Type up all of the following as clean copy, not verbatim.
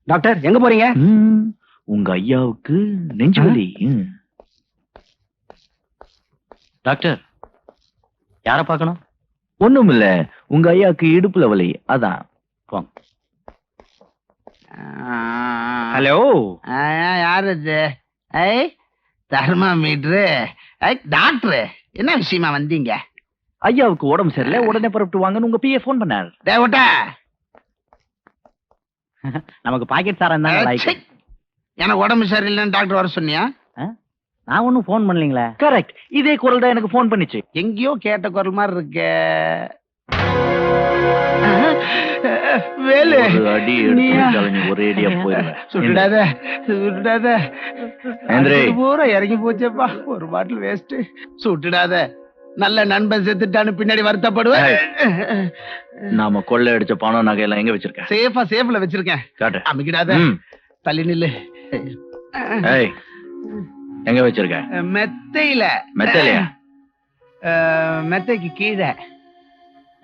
Doctor எங்க போறீங்க? உங்க ஐயாவுக்கு நெஞ்சு வலி. டாக்டர் யார பார்க்கணும்? ஒண்ணும் இல்ல, உங்க ஐயாவுக்கு இடுப்புல வலி, அதான். ஹலோ, யாரு இது? தெர்மாமீட்டரு. டாக்டர் என்ன விஷயமா வந்தீங்க? ஐயாவுக்கு உடம்பு சரியில்லை, உடனே புறப்பட்டு வாங்கன்னு உங்க பிஏ போன் பண்ணார். நமக்கு பாக்கெட் சாரம் தான். எனக்கு உடம்பு சரியில்லைன்னு டாக்டர் வர சொன்னியா? நான் ஒன்னும் போன் பண்ணலீங்களே. கரெக்ட், இதே குரல் தான் எனக்கு போன் பண்ணிச்சு. எங்கேயோ கேட்ட குரல் மாதிரி இருக்கு. வேலு, அடி ஒரே அடியா போயிருவேன். சுட்டுடாத பூரா இறங்கி போச்சப்பா. ஒரு பாட்டில் வேஸ்ட். சுட்டுடாத, நல்ல நண்பன் செத்துட்டான்னு பின்னாடி வருத்தப்படுவேன். நாம கொள்ளை அடிச்ச பணம் நகையெல்லாம் எங்க வச்சிருக்கேன்? சேஃப்ல வச்சிருக்கேன். காட்டு. அமைக்கிடாத, தள்ளி நில்லு. எங்க வச்சிருக்க? மெத்தையில. மெத்தையிலயா? மெத்தைக்கு கீழே.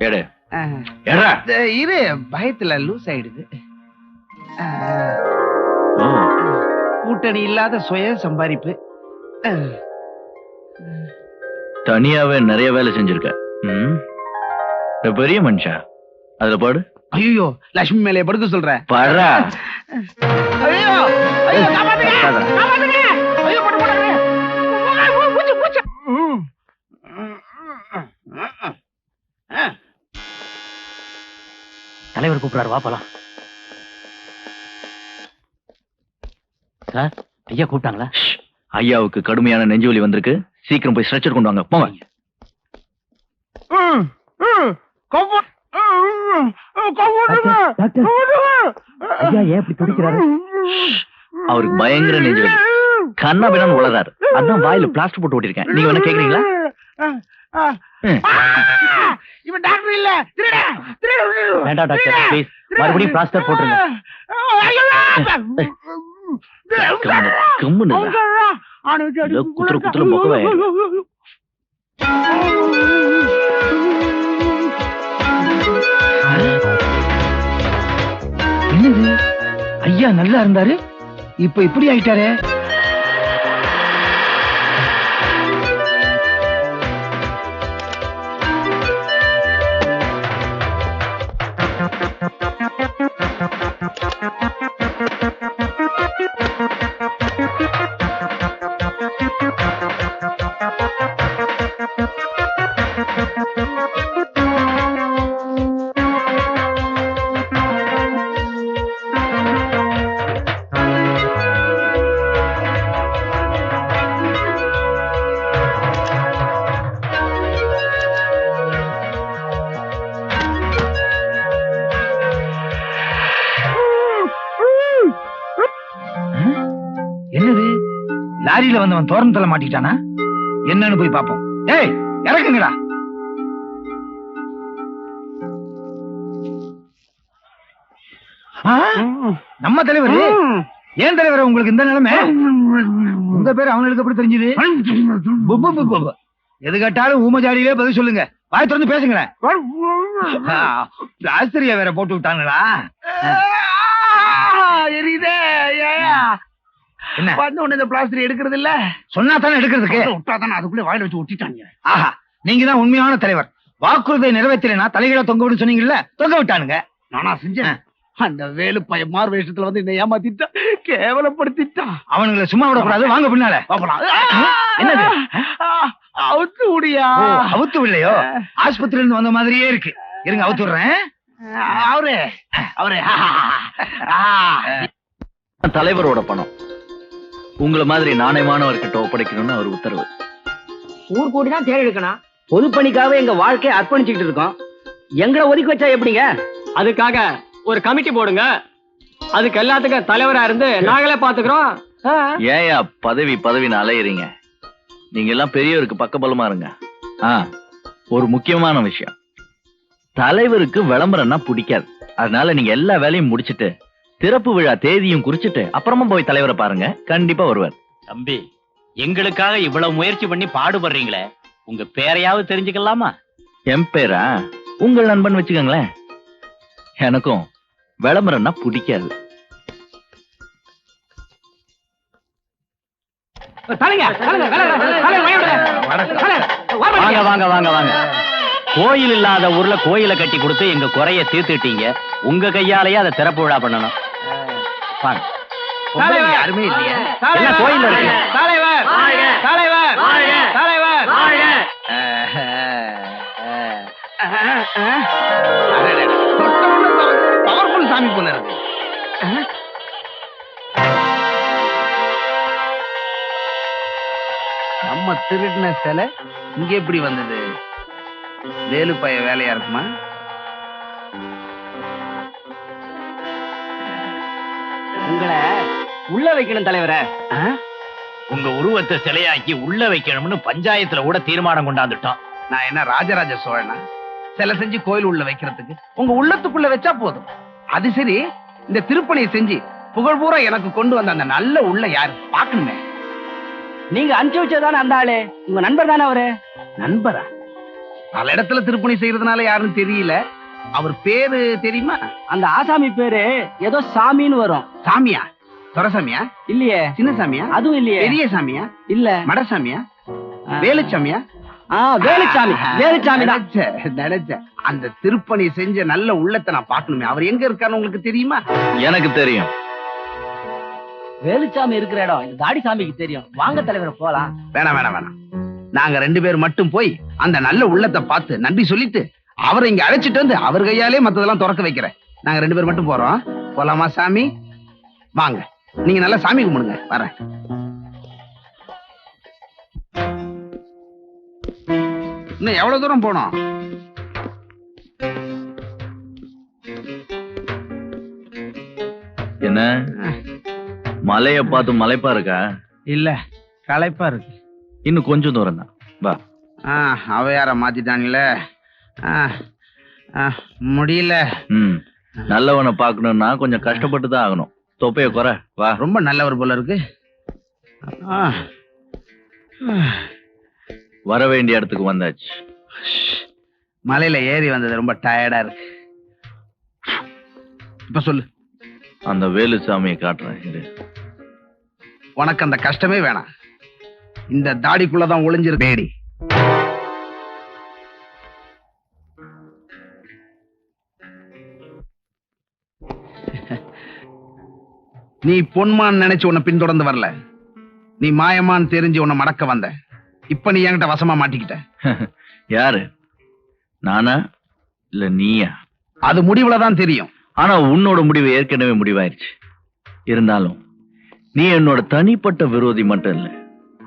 எடு. இரு, பயத்துல லூஸ் ஆயிடுது. கூட்டணி இல்லாத சுய சம்பாதிப்பு. தனியாவே நிறைய வேலை செஞ்சிருக்க. பெரிய மனுஷா, அதுல பாடு. ஐயோ, லட்சுமி மேலே படுக்க சொல்ற. பாடுறா. ஐயோ ஐயோ, காப்பாத்துங்க, காப்பாத்துங்க. ஐயோ, போடு போடு. பூச்சி பூச்சி. தலைவர் கூப்பிடாரு, வா போலாம். சார், ஐயா கூப்பிட்டாங்களா? ஐயாவுக்கு கடுமையான நெஞ்சுவலி வந்திருக்கு, சீக்கிரம் போய் ஸ்ட்ரெச்சர் கொண்டு வாங்க, போங்க. ஐயா ஏன் இப்படி துடிக்கிறாரு? அவருக்கு பயங்கர நெஞ்சுவலி, கண்ணா பின்னான்னு உளறாரு. அதான் வாயில பிளாஸ்டர் போட்டு ஓட்டிருக்கேன். நீங்க வேணா கேக்குறீங்களா? இவன் டாக்டர் இல்ல, திருட. வேண்டாம் டாக்டர், ப்ளீஸ் மறுபடியும் பிளாஸ்டர் போட்டுருங்க. குத்துற குத்துற முகவே. என்னது, ஐயா நல்லா இருந்தாரு, இப்ப இப்படி ஆயிட்டாரே. என்னது, லாரியில வந்தவன் தோரணத்துல மாட்டிட்டானா? என்னன்னு போய் பாப்போம். ஏய், இறக்குங்கடா. நம்ம தலைவர். ஏன் தலைவர் உங்களுக்கு இந்த நிலைமை? உங்க பேர் அவங்களுக்கு எப்படி தெரிஞ்சது? எது கேட்டாலும் ஊமஜாடியிலே பதில் சொல்லுங்க, வாய் திறந்து பேசுங்களேன். ஆஸ்திரியா வேற போட்டு விட்டாங்களா? என்ன வந்து ஒண்ணு இந்த பிளாஸ்டர் எடுக்கிறது இல்ல? சொன்னா தானே எடுக்கிறதுக்கு, விட்டா தானே அதுக்குள்ளே வாயில வச்சு ஒட்டிட்டாங்க. ஆஹா, நீங்க தான் உண்மையான தலைவர். வாக்குறுதியை நிறைவேற்றலைன்னா தலைகளை தொங்க விட சொன்னீங்கல்ல, தொங்க விட்டானுங்க. நானா செஞ்சேன்? அந்த வேலு பையன் மார் வேஷத்துல வந்து என்ன ஏமாத்திட்டான், கேவலப்படுத்திட்டான். அவனுங்களை சும்மா விடக்கூடாது, வாங்க பின்னால. என்னது, அவுத்து விடியா? அவுத்து விடலையோ, ஆஸ்பத்திரியில இருந்து வந்த மாதிரியே இருக்கு. இருங்க, அவுத்து விடுறேன். அவரே அவரே தலைவரோட பணம் உங்களை மாதிரி நாணயமானவர்கிட்ட ஒப்படைக்கணும்னு அவர் உத்தரவு. ஊர் கூடி தான் தேர் எடுக்கணும். பொதுப்பணிக்காக எங்க வாழ்க்கையை அர்ப்பணிச்சுக்கிட்டு இருக்கோம். எங்களை ஒதுக்கி வச்சா எப்படிங்க? அதுக்காக ஒரு கமிட்டி போடுங்க, அதுக்கு எல்லாத்துக்கும் தலைவரா இருந்து நாங்களே பாத்துக்கிறோம். ஏயா பதவி பதவின்னு அலையிறீங்க? நீங்க எல்லாம் பெரியவருக்கு பக்கபலமா இருங்க. ஒரு முக்கியமான விஷயம், தலைவருக்கு விளம்பரம்னா பிடிக்காது. அதனால நீங்க எல்லா வேலையும் முடிச்சிட்டு திறப்பு விழா தேதியும் குறிச்சிட்டு அப்புறமா போய் தலைவரை பாருங்க, கண்டிப்பா வருவார். தம்பி, எங்களுக்காக இவ்வளவு முயற்சி பண்ணி பாடுபடுறீங்களே, உங்க பேரையாவது தெரிஞ்சுக்கலாமா? என் பேரா? உங்கள் நண்பன் வச்சுக்கோங்களேன். எனக்கும் விளம்பரம்னா பிடிக்காது. வாங்க வாங்க வாங்க வாங்க. கோயில் இல்லாத ஊர்ல கோயிலை கட்டி கொடுத்து எங்க குறைய தீர்த்துட்டீங்க. உங்க கையாலேயே அதை திறப்பு விழா பண்ணணும். வாங்க. யாருமே இல்லையா? எல்லாம் கோயில்ல இருக்கு. தலைவர் தலைவர் தலைவர். பவர்ஃபுல் சாமி போல இருக்கு. நம்ம திருடின சிலை இங்க எப்படி வந்தது? வேலுப்பைய வேலையா இருக்குமா? உங்களை உள்ள வைக்கணும் தலைவரே. உங்க உருவத்தை சிலையாக்கி உள்ள வைக்கணும்னு பஞ்சாயத்துல கூட தீர்மானம் கொண்டாந்துட்டோம். நான் என்ன ராஜராஜ சோழனா சிலை செஞ்சு கோயில் உள்ள வைக்கிறதுக்கு? உங்க உள்ளத்துக்குள்ள வச்சா போதும். அது சரி, இந்த திருப்பணியை செஞ்சு புகழ் பூரா எனக்கு கொண்டு வந்த அந்த நல்ல உள்ள யாரு பாக்கணுமே. நீங்க அனுப்பிச்சு வச்சதானே அந்த ஆளு? உங்க நண்பர் தானே அவரு? நண்பரா? பல இடத்துல திருப்பணி செய்யறதுனால யாருன்னு தெரியல. அவர் பேரு தெரியுமா? அந்த ஆசாமி பேரு ஏதோ சாமின்னு வரும். சாமியா? துரசாமியா? இல்லையே. சின்ன சாமியா? அதுவும் இல்லையே. பெரிய சாமியா? இல்ல. மடசாமியா? வேலுச்சாமியா? வேலுச்சாமி. வேலுச்சாமி தான் நினைச்சேன். அந்த திருப்பணி செஞ்ச நல்ல உள்ளத்தை நான் பாக்கணுமே. அவர் எங்க இருக்கான்னு உங்களுக்கு தெரியுமா? எனக்கு தெரியும். வேலுச்சாமி இருக்கிற இடம் இந்த தாடி சாமிக்கு தெரியும். வாங்க தலைவர் போலாம். வேணாம் வேணாம் வேணாம். நாங்க 2 பேர் மட்டும் போய் அந்த நல்ல உள்ளத்தை பார்த்து நன்றி சொல்லிட்டு அவரை இங்க அழைச்சிட்டு வந்து அவர் கையாலே மத்ததெல்லாம் திறக்க வைக்கிறேன். நாங்க 2 பேர் மட்டும் போறோம். போலாமா சாமி? வாங்க, நீங்க நல்லா சாமி கும்பிடுங்க. வரேன். இன்னும் எவ்வளவு தூரம் போனோம்? என்ன மலைய பார்த்து மலைப்பா இருக்கா? இல்ல, களைப்பா இருக்கு. இன்னும் கொஞ்சம் தூரம் தான். வா. அவையார மாத்திட்டாங்கல்ல. முடியல. நல்லவனை பாக்கணும்னா கொஞ்சம் கஷ்டப்பட்டு தான் ஆகணும். தொப்பைய குறை. வா. ரொம்ப நல்லவர் போல இருக்கு. வர வேண்டிய இடத்துக்கு வந்தாச்சு. மலையில ஏறி வந்தது ரொம்ப டயர்டா இருக்கு. இப்ப சொல்லு. அந்த வேலுசாமியை காட்டுறேன். இரு. உனக்கு அந்த கஷ்டமே வேணாம். இந்த தாடிக்குள்ளதான் ஒளிஞ்சிருக்கு தேடி. நீ பொன்மான் நினைச்சு உன்னை பின்தொடர்ந்து வரல. நீ மாயமான் தெரிஞ்சு உன்னை மடக்க வந்த. இப்ப நீ என்கிட்ட வசமா மாட்டிக்கிட்ட. யாரு? நானா இல்ல நீயா? அது முடிவுலதான் தெரியும். ஆனா உன்னோட முடிவு ஏற்கனவே முடிவாயிருச்சு. இருந்தாலும் நீ என்னோட தனிப்பட்ட விரோதி மட்டும் இல்ல,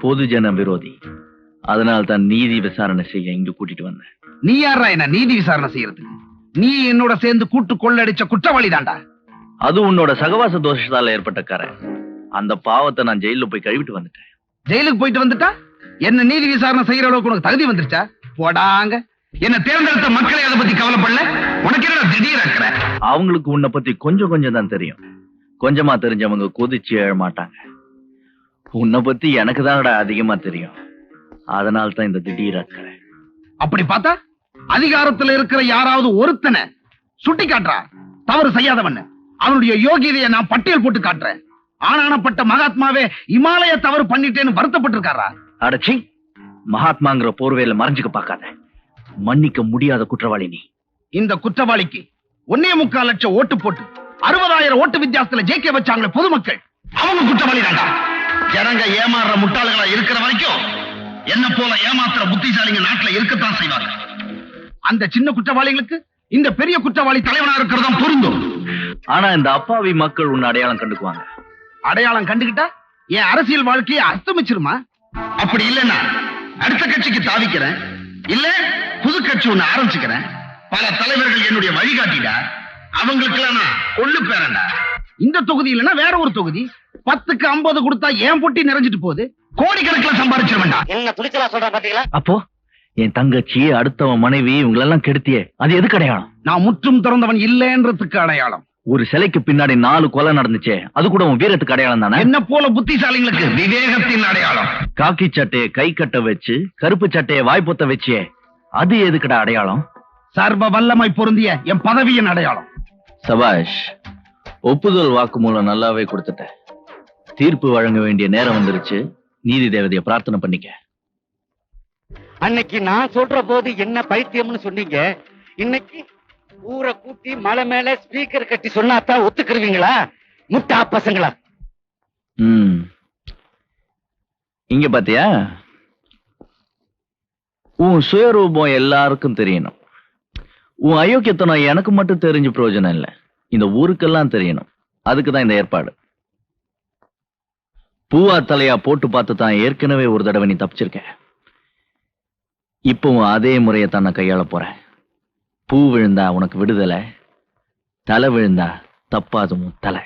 பொதுஜன விரோதி. அதனால தான் நீதி விசாரணை செய்ய இங்க கூட்டிட்டு வந்தேன். நீ யாரா என்ன நீதி விசாரணை செய்யறதுக்கு? நீ என்னோட சேர்ந்து கூட்டு கொள்ளடிச்ச குற்றவாளி தாண்டா. அது உன்னோட சகவாச தோஷத்தால ஏற்பட்ட கரை. அந்த பாவத்தை நான் ஜெயில போய் கழுவிட்டு வந்துட்டேன். ஜெயிலுக்கு போயிட்டு வந்துட்டா என்ன நீதி விசாரணை செய்யற அளவுக்கு உனக்கு தகுதி வந்துருச்சா? போடாங்க. என்ன தேர்ந்தெடுத்த மக்களை அதை பத்தி கவலைப்படல. உனக்கு என்ன திடீர் அக்கற? அவங்களுக்கு உன்னை பத்தி கொஞ்சம் கொஞ்சம் தான் தெரியும். கொஞ்சமா தெரிஞ்சவங்க கொதிச்சு எழ மாட்டாங்க. உன்னை பத்தி எனக்கு தானடா அதிகமா தெரியும். அதனால தான் இந்த திடீர் அக்கறை. அப்படி பார்த்தா அதிகாரத்துல இருக்கிற யாராவது ஒருத்தனை சுட்டி காட்டுறா தவறு செய்யாதவன், அவனுடைய யோகியதையை நான் பட்டியல் போட்டு காட்டுறேன். ஆனானப்பட்ட மகாத்மாவே இமாலய தவறு பண்ணிட்டேன்னு வருத்தப்பட்டு இருக்காரா? அடச்சி, மகாத்மாங்கிற போர்வையில மறைஞ்சுக்க பார்க்காத. மன்னிக்க முடியாத குற்றவாளி நீ. இந்த குற்றவாளிக்கு 1.25 லட்சம் ஓட்டு போட்டு 60,000 ஓட்டு வித்தியாசத்துல ஜெயிக்க வச்சாங்களே பொதுமக்கள், அவங்க குற்றவாளி தாண்டா. ஜனங்க ஏமாறுற முட்டாள்களா இருக்கிற வரைக்கும் என்ன போல ஏமாத்துற புத்திசாலிங்க நாட்டுல இருக்கத்தான் செய்வாங்க. அந்த சின்ன குற்றவாளிகளுக்கு இந்த பெரிய குற்றவாளி தலைவனா இருக்கிறதா பொருந்தும். ஆனா இந்த அப்பாவி மக்கள் உன்னை அடையாளம் கண்டுக்குவாங்க. அடையாளம் கண்டுகிட்டா என் அரசியல் வாழ்க்கையை அஸ்தமிச்சிருமா? அப்படி இல்லைன்னா அடுத்த கட்சிக்கு தாவிக்கிறேன், இல்ல புது கட்சி ஒண்ணு ஆரம்பிச்சுக்கிறேன். பல தலைவர்கள் என்னுடைய வழிகாட்டிடா. அவங்களுக்கு எல்லாம் நான் கொள்ளு பேரண்டா. இந்த தொகுதி இல்லைன்னா வேற ஒரு தொகுதி 10க்கு 50 கொடுத்தா ஏன் பொட்டி நிறைஞ்சிட்டு போகுது. கோடிக்கணக்கில் சம்பாதிச்சிருவேண்டா. என்ன துணிச்சலா சொல்ற பாத்தீங்களா? அப்போ என் தங்கச்சி, அடுத்தவன் மனைவி, இவங்களெல்லாம் கெடுத்தியே, அது எதுக்கு அடையாளம்? நான் முற்றும் திறந்தவன் இல்லைன்றதுக்கு அடையாளம். ஒரு சிலைக்கு பின்னாடி 4 கொலை நடந்துச்சே, அது கூட உன் வீரத்துக்கு அடையாளம் தானே? என்ன போல புத்திசாலிங்களுக்கு விவேகத்தின் அடையாளம். காக்கி சட்டையை கை கட்ட வச்சு கருப்பு சட்டையை வாய்ப்பொத்த வச்சே, அது எதுக்குடா அடையாளம்? சர்வ வல்லமை பொருந்திய என் பதவியின் அடையாளம். சபாஷ். ஒப்புதல் வாக்குமூலம் நல்லாவே கொடுத்துட்டேன். தீர்ப்பு வழங்க வேண்டிய நேரம் வந்துருச்சு. நீதி தேவதைய பிரார்த்தனை பண்ணிக்க. அன்னைக்கு நான் சொல்ற போது என்ன பைத்தியம்னு சொன்னீங்க, இன்னைக்கு ஊரை கூட்டி மலை மேல ஸ்பீக்கர் கட்டி சொன்னாதான் ஒத்துக்குருவீங்களா? முட்டா பசங்களா. இங்க பாத்தியா, உன் சுயரூபம் எல்லாருக்கும் தெரியணும். உன் அயோக்கியத்தனம் எனக்கு மட்டும் தெரிஞ்சு பிரயோஜனம் இல்லை, இந்த ஊருக்கெல்லாம் தெரியணும். அதுக்குதான் இந்த ஏற்பாடு. பூவா தலையா போட்டு பார்த்து தான் ஏற்கனவே ஒரு தடவை நீ தப்பிச்சிருக்க. இப்பவும் அதே முறையை தான் நான் கையாள போறேன். பூ விழுந்தா உனக்கு விடுதலை, தலை விழுந்தா தப்பாதும் தலை.